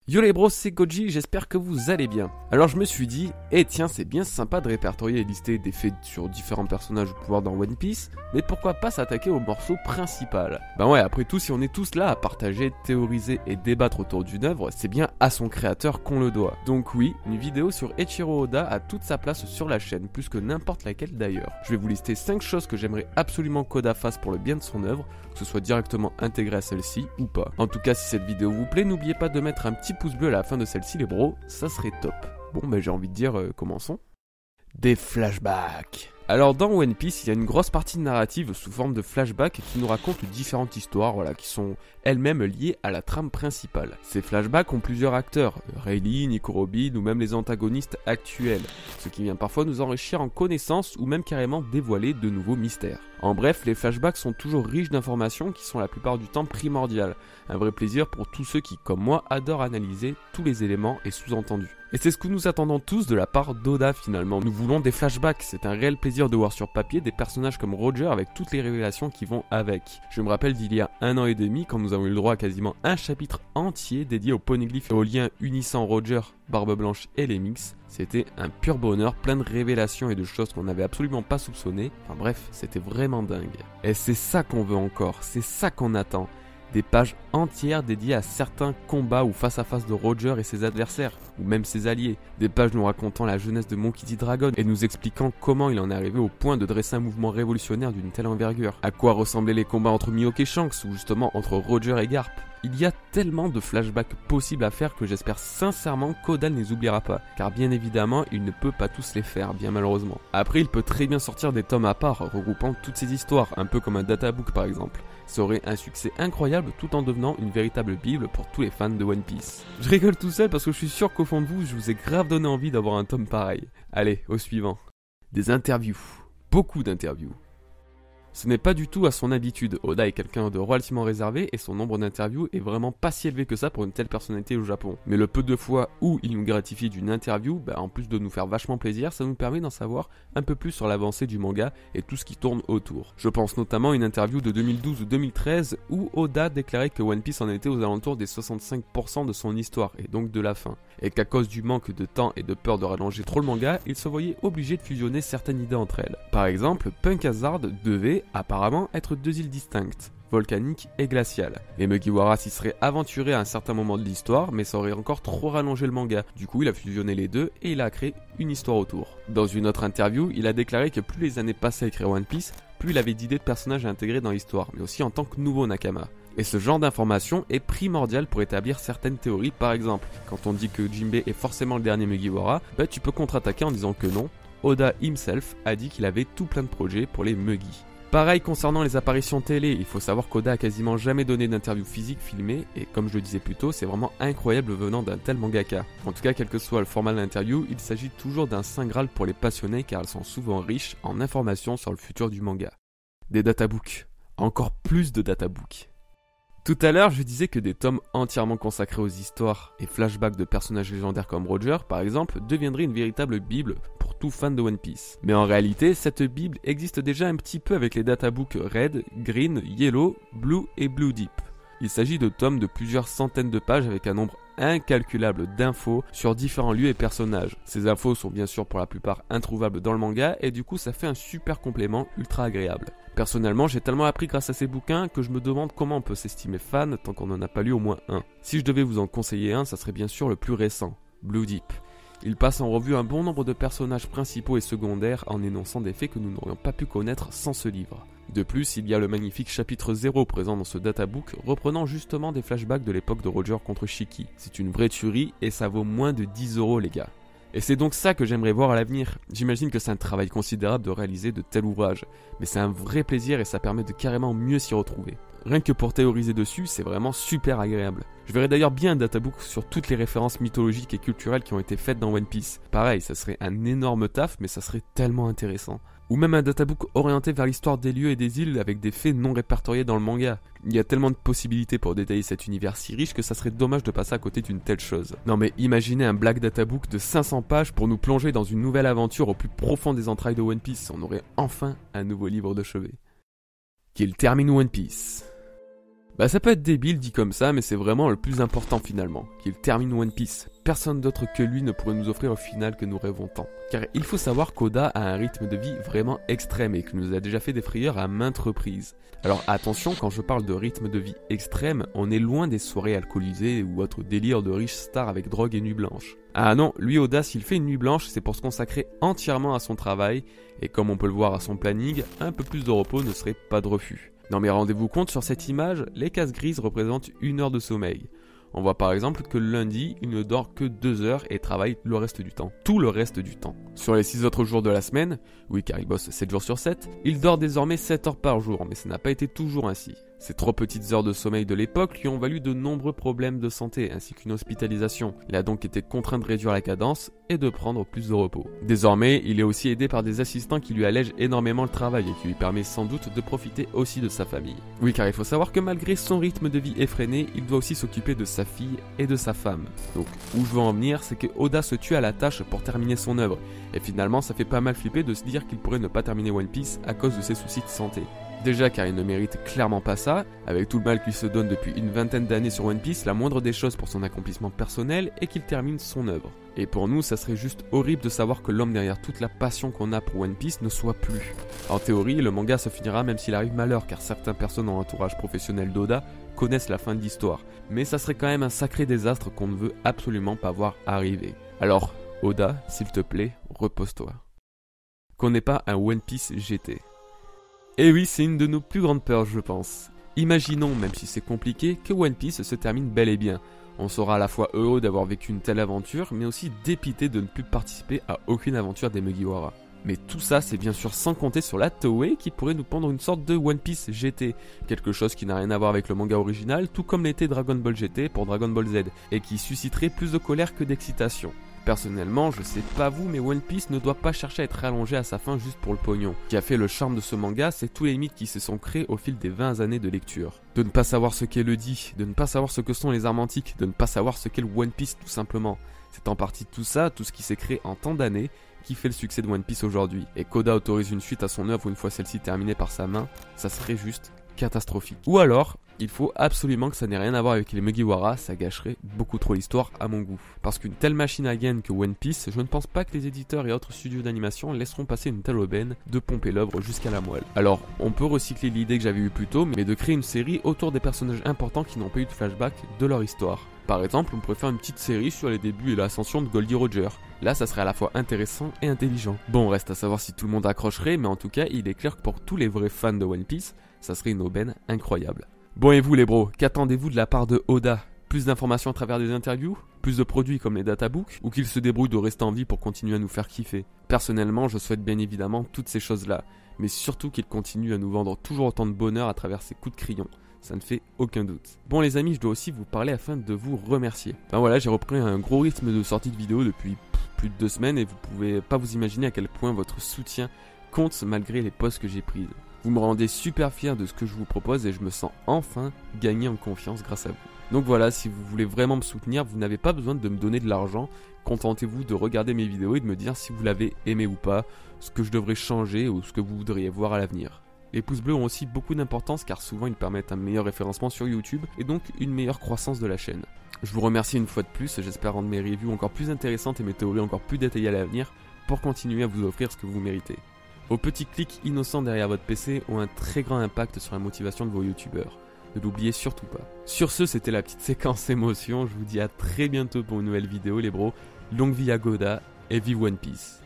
Yo les bros, c'est Koji, j'espère que vous allez bien. Alors je me suis dit, tiens c'est bien sympa de répertorier et lister des faits sur différents personnages ou pouvoirs dans One Piece, mais pourquoi pas s'attaquer au morceau principal? Ben ouais, après tout, si on est tous là à partager, théoriser et débattre autour d'une œuvre, c'est bien à son créateur qu'on le doit. Donc oui, une vidéo sur Eiichiro Oda a toute sa place sur la chaîne, plus que n'importe laquelle d'ailleurs. Je vais vous lister 5 choses que j'aimerais absolument qu'Oda fasse pour le bien de son œuvre, que ce soit directement intégré à celle-ci ou pas. En tout cas, si cette vidéo vous plaît, n'oubliez pas de mettre un petit pouce bleu à la fin de celle-ci les bros, ça serait top. Bon ben j'ai envie de dire, commençons. Des flashbacks. Alors dans One Piece, il y a une grosse partie narrative sous forme de flashbacks qui nous racontent différentes histoires, qui sont elles-mêmes liées à la trame principale. Ces flashbacks ont plusieurs acteurs, Rayleigh, Nico Robin ou même les antagonistes actuels, ce qui vient parfois nous enrichir en connaissances ou même carrément dévoiler de nouveaux mystères. En bref, les flashbacks sont toujours riches d'informations qui sont la plupart du temps primordiales, un vrai plaisir pour tous ceux qui, comme moi, adorent analyser tous les éléments et sous-entendus. Et c'est ce que nous attendons tous de la part d'Oda finalement. Nous voulons des flashbacks, c'est un réel plaisir de voir sur papier des personnages comme Roger avec toutes les révélations qui vont avec. Je me rappelle d'il y a 1 an et demi quand nous avons eu le droit à quasiment un chapitre entier dédié aux poneglyphes et aux liens unissant Roger, Barbe Blanche et les Mix. C'était un pur bonheur, plein de révélations et de choses qu'on n'avait absolument pas soupçonnées. Enfin bref, c'était vraiment dingue. Et c'est ça qu'on veut encore, c'est ça qu'on attend. Des pages entières dédiées à certains combats ou face à face de Roger et ses adversaires, ou même ses alliés. Des pages nous racontant la jeunesse de Monkey D. Dragon et nous expliquant comment il en est arrivé au point de dresser un mouvement révolutionnaire d'une telle envergure. À quoi ressemblaient les combats entre Mihawk et Shanks ou justement entre Roger et Garp. Il y a tellement de flashbacks possibles à faire que j'espère sincèrement qu'Oda ne les oubliera pas, car bien évidemment il ne peut pas tous les faire, bien malheureusement. Après il peut très bien sortir des tomes à part, regroupant toutes ces histoires, un peu comme un databook par exemple. Ça aurait un succès incroyable tout en devenant une véritable bible pour tous les fans de One Piece. Je rigole tout seul parce que je suis sûr qu'au fond de vous, je vous ai grave donné envie d'avoir un tome pareil. Allez, au suivant. Des interviews. Beaucoup d'interviews. Ce n'est pas du tout à son habitude, Oda est quelqu'un de relativement réservé et son nombre d'interviews est vraiment pas si élevé que ça pour une telle personnalité au Japon. Mais le peu de fois où il nous gratifie d'une interview, en plus de nous faire vachement plaisir, ça nous permet d'en savoir un peu plus sur l'avancée du manga et tout ce qui tourne autour. Je pense notamment à une interview de 2012 ou 2013 où Oda déclarait que One Piece en était aux alentours des 65% de son histoire et donc de la fin. Et qu'à cause du manque de temps et de peur de rallonger trop le manga, il se voyait obligé de fusionner certaines idées entre elles. Par exemple, Punk Hazard devait apparemment être 2 îles distinctes, volcanique et glaciale. Et Mugiwara s'y serait aventuré à un certain moment de l'histoire, mais ça aurait encore trop rallongé le manga. Du coup, il a fusionné les deux et il a créé une histoire autour. Dans une autre interview, il a déclaré que plus les années passaient à écrire One Piece, plus il avait d'idées de personnages à intégrer dans l'histoire, mais aussi en tant que nouveau Nakama. Et ce genre d'information est primordial pour établir certaines théories. Par exemple, quand on dit que Jinbei est forcément le dernier Mugiwara, tu peux contre-attaquer en disant que non. Oda himself a dit qu'il avait tout plein de projets pour les Mugi. Pareil concernant les apparitions télé, il faut savoir qu'Oda a quasiment jamais donné d'interview physique filmée et comme je le disais plus tôt, c'est vraiment incroyable venant d'un tel mangaka. En tout cas, quel que soit le format de l'interview, il s'agit toujours d'un saint graal pour les passionnés car elles sont souvent riches en informations sur le futur du manga. Des databooks. Encore plus de databooks. Tout à l'heure, je disais que des tomes entièrement consacrés aux histoires et flashbacks de personnages légendaires comme Roger, par exemple, deviendraient une véritable bible pour tout fan de One Piece. Mais en réalité, cette bible existe déjà un petit peu avec les databooks Red, Green, Yellow, Blue et Blue Deep. Il s'agit de tomes de plusieurs centaines de pages avec un nombre incalculable d'infos sur différents lieux et personnages. Ces infos sont bien sûr pour la plupart introuvables dans le manga et du coup ça fait un super complément ultra agréable. Personnellement, j'ai tellement appris grâce à ces bouquins que je me demande comment on peut s'estimer fan tant qu'on n'en a pas lu au moins un. Si je devais vous en conseiller un, ça serait bien sûr le plus récent, Blue Deep. Il passe en revue un bon nombre de personnages principaux et secondaires en énonçant des faits que nous n'aurions pas pu connaître sans ce livre. De plus, il y a le magnifique chapitre 0 présent dans ce databook reprenant justement des flashbacks de l'époque de Roger contre Shiki. C'est une vraie tuerie et ça vaut moins de 10 € les gars. Et c'est donc ça que j'aimerais voir à l'avenir. J'imagine que c'est un travail considérable de réaliser de tels ouvrages, mais c'est un vrai plaisir et ça permet de carrément mieux s'y retrouver. Rien que pour théoriser dessus, c'est vraiment super agréable. Je verrais d'ailleurs bien un databook sur toutes les références mythologiques et culturelles qui ont été faites dans One Piece. Pareil, ça serait un énorme taf, mais ça serait tellement intéressant. Ou même un databook orienté vers l'histoire des lieux et des îles avec des faits non répertoriés dans le manga. Il y a tellement de possibilités pour détailler cet univers si riche que ça serait dommage de passer à côté d'une telle chose. Non mais imaginez un Black Databook de 500 pages pour nous plonger dans une nouvelle aventure au plus profond des entrailles de One Piece. On aurait enfin un nouveau livre de chevet. Qu'il termine One Piece. Bah ça peut être débile dit comme ça, mais c'est vraiment le plus important finalement, qu'il termine One Piece. Personne d'autre que lui ne pourrait nous offrir au final que nous rêvons tant. Car il faut savoir qu'Oda a un rythme de vie vraiment extrême et qu'il nous a déjà fait des frayeurs à maintes reprises. Alors attention, quand je parle de rythme de vie extrême, on est loin des soirées alcoolisées ou autres délires de riches stars avec drogue et nuit blanche. Ah non, lui Oda, s'il fait une nuit blanche, c'est pour se consacrer entièrement à son travail, et comme on peut le voir à son planning, un peu plus de repos ne serait pas de refus. Non mais rendez-vous compte, sur cette image, les cases grises représentent 1 heure de sommeil. On voit par exemple que le lundi, il ne dort que 2 heures et travaille le reste du temps. Tout le reste du temps. Sur les 6 autres jours de la semaine, oui car il bosse 7 jours sur 7, il dort désormais 7 heures par jour, mais ça n'a pas été toujours ainsi. Ces trop petites heures de sommeil de l'époque lui ont valu de nombreux problèmes de santé ainsi qu'une hospitalisation. Il a donc été contraint de réduire la cadence et de prendre plus de repos. Désormais, il est aussi aidé par des assistants qui lui allègent énormément le travail et qui lui permet sans doute de profiter aussi de sa famille. Oui, car il faut savoir que malgré son rythme de vie effréné, il doit aussi s'occuper de sa fille et de sa femme. Donc, où je veux en venir, c'est que Oda se tue à la tâche pour terminer son œuvre. Et finalement, ça fait pas mal flipper de se dire qu'il pourrait ne pas terminer One Piece à cause de ses soucis de santé. Déjà car il ne mérite clairement pas ça, avec tout le mal qu'il se donne depuis une vingtaine d'années sur One Piece, la moindre des choses pour son accomplissement personnel est qu'il termine son œuvre. Et pour nous, ça serait juste horrible de savoir que l'homme derrière toute la passion qu'on a pour One Piece ne soit plus. En théorie, le manga se finira même s'il arrive malheur, car certaines personnes dans l'entourage professionnel d'Oda connaissent la fin de l'histoire. Mais ça serait quand même un sacré désastre qu'on ne veut absolument pas voir arriver. Alors, Oda, s'il te plaît, repose-toi. Qu'on n'ait pas un One Piece GT. Et oui, c'est une de nos plus grandes peurs, je pense. Imaginons, même si c'est compliqué, que One Piece se termine bel et bien. On sera à la fois heureux d'avoir vécu une telle aventure, mais aussi dépité de ne plus participer à aucune aventure des Mugiwara. Mais tout ça, c'est bien sûr sans compter sur la Toei qui pourrait nous pondre une sorte de One Piece GT, quelque chose qui n'a rien à voir avec le manga original, tout comme l'était Dragon Ball GT pour Dragon Ball Z, et qui susciterait plus de colère que d'excitation. Personnellement, je sais pas vous, mais One Piece ne doit pas chercher à être rallongé à sa fin juste pour le pognon. Ce qui a fait le charme de ce manga, c'est tous les mythes qui se sont créés au fil des 20 années de lecture. De ne pas savoir ce qu'est le Di, de ne pas savoir ce que sont les armes antiques, de ne pas savoir ce qu'est le One Piece tout simplement. C'est en partie tout ça, tout ce qui s'est créé en tant d'années, qui fait le succès de One Piece aujourd'hui. Et qu'Oda autorise une suite à son œuvre une fois celle-ci terminée par sa main, ça serait juste catastrophique. Ou alors, il faut absolument que ça n'ait rien à voir avec les Mugiwara, ça gâcherait beaucoup trop l'histoire à mon goût. Parce qu'une telle machine à gain que One Piece, je ne pense pas que les éditeurs et autres studios d'animation laisseront passer une telle aubaine de pomper l'œuvre jusqu'à la moelle. Alors, on peut recycler l'idée que j'avais eue plus tôt, mais de créer une série autour des personnages importants qui n'ont pas eu de flashback de leur histoire. Par exemple, on pourrait faire une petite série sur les débuts et l'ascension de Goldie Roger. Là, ça serait à la fois intéressant et intelligent. Bon, reste à savoir si tout le monde accrocherait, mais en tout cas, il est clair que pour tous les vrais fans de One Piece, ça serait une aubaine incroyable. Bon et vous les bros, qu'attendez-vous de la part de Oda? Plus d'informations à travers des interviews? Plus de produits comme les databooks? Ou qu'il se débrouille de rester en vie pour continuer à nous faire kiffer? Personnellement, je souhaite bien évidemment toutes ces choses-là, mais surtout qu'il continue à nous vendre toujours autant de bonheur à travers ses coups de crayon. Ça ne fait aucun doute. Bon les amis, je dois aussi vous parler afin de vous remercier. Ben voilà, j'ai repris un gros rythme de sortie de vidéos depuis plus de 2 semaines et vous pouvez pas vous imaginer à quel point votre soutien compte malgré les posts que j'ai prises. Vous me rendez super fier de ce que je vous propose et je me sens enfin gagner en confiance grâce à vous. Donc voilà, si vous voulez vraiment me soutenir, vous n'avez pas besoin de me donner de l'argent. Contentez-vous de regarder mes vidéos et de me dire si vous l'avez aimé ou pas, ce que je devrais changer ou ce que vous voudriez voir à l'avenir. Les pouces bleus ont aussi beaucoup d'importance car souvent ils permettent un meilleur référencement sur YouTube et donc une meilleure croissance de la chaîne. Je vous remercie une fois de plus, j'espère rendre mes reviews encore plus intéressantes et mes théories encore plus détaillées à l'avenir pour continuer à vous offrir ce que vous méritez. Vos petits clics innocents derrière votre PC ont un très grand impact sur la motivation de vos youtubeurs. Ne l'oubliez surtout pas. Sur ce, c'était la petite séquence émotion, je vous dis à très bientôt pour une nouvelle vidéo les bros. Longue vie à Oda et vive One Piece.